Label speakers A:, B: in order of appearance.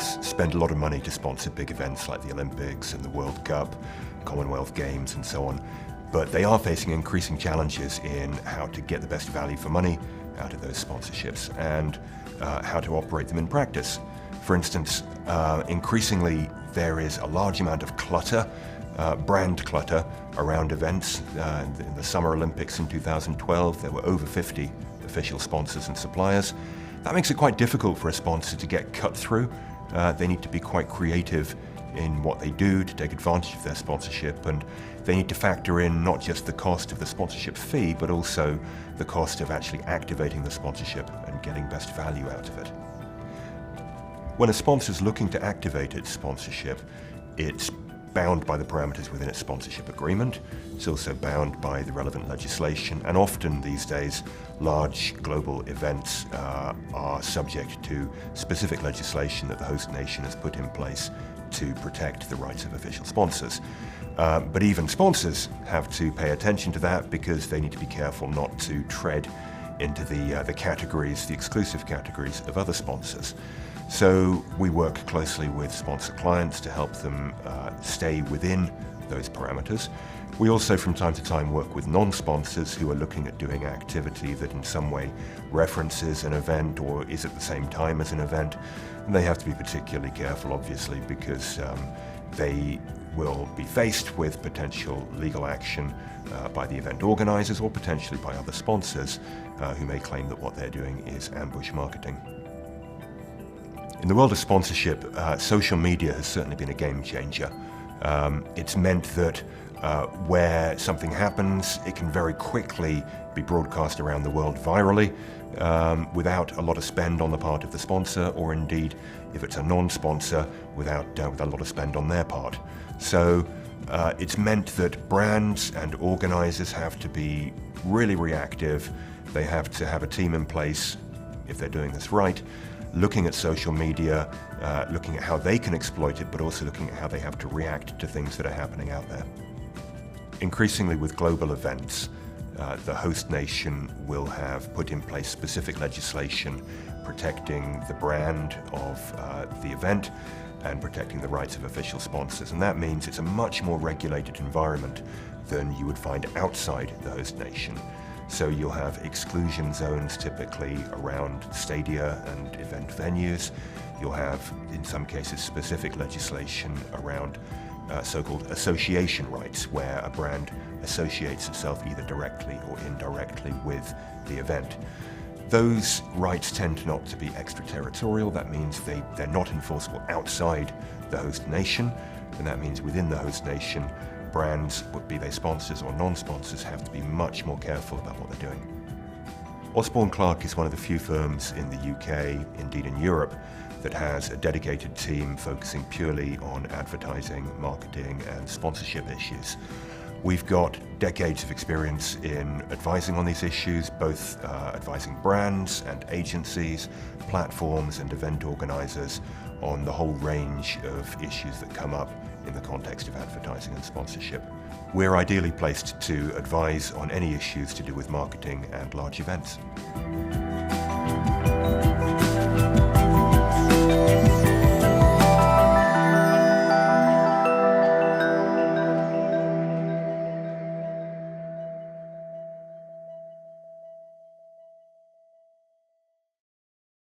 A: brands spend a lot of money to sponsor big events like the Olympics and the World Cup, Commonwealth Games and so on, but they are facing increasing challenges in how to get the best value for money out of those sponsorships and how to operate them in practice. For instance, increasingly there is a large amount of clutter, brand clutter around events. In the Summer Olympics in 2012, there were over 50 official sponsors and suppliers. That makes it quite difficult for a sponsor to get cut through. They need to be quite creative in what they do to take advantage of their sponsorship, and they need to factor in not just the cost of the sponsorship fee, but also the cost of actually activating the sponsorship and getting best value out of it. When a sponsor is looking to activate its sponsorship, it's bound by the parameters within its sponsorship agreement. It's also bound by the relevant legislation, and often these days large global events are subject to specific legislation that the host nation has put in place to protect the rights of official sponsors. But even sponsors have to pay attention to that because they need to be careful not to tread into the categories, the exclusive categories of other sponsors. So we work closely with sponsor clients to help them stay within those parameters. We also from time to time work with non-sponsors who are looking at doing activity that in some way references an event or is at the same time as an event. And they have to be particularly careful, obviously, because they will be faced with potential legal action by the event organizers or potentially by other sponsors who may claim that what they're doing is ambush marketing. In the world of sponsorship, social media has certainly been a game changer. It's meant that where something happens, it can very quickly be broadcast around the world virally without a lot of spend on the part of the sponsor, or indeed, if it's a non-sponsor, without a lot of spend on their part. So it's meant that brands and organizers have to be really reactive. They have to have a team in place, if they're doing this right, looking at social media, looking at how they can exploit it, but also looking at how they have to react to things that are happening out there. Increasingly with global events, the host nation will have put in place specific legislation protecting the brand of the event and protecting the rights of official sponsors. And that means it's a much more regulated environment than you would find outside the host nation. So you'll have exclusion zones typically around stadia and event venues. You'll have, in some cases, specific legislation around so-called association rights, where a brand associates itself either directly or indirectly with the event. Those rights tend not to be extraterritorial. That means they're not enforceable outside the host nation, and that means within the host nation, brands, be they sponsors or non-sponsors, have to be much more careful about what they're doing. Osborne Clarke is one of the few firms in the UK, indeed in Europe, that has a dedicated team focusing purely on advertising, marketing and sponsorship issues. We've got decades of experience in advising on these issues, both advising brands and agencies, platforms and event organizers on the whole range of issues that come up in the context of advertising and sponsorship. We're ideally placed to advise on any issues to do with marketing and large events.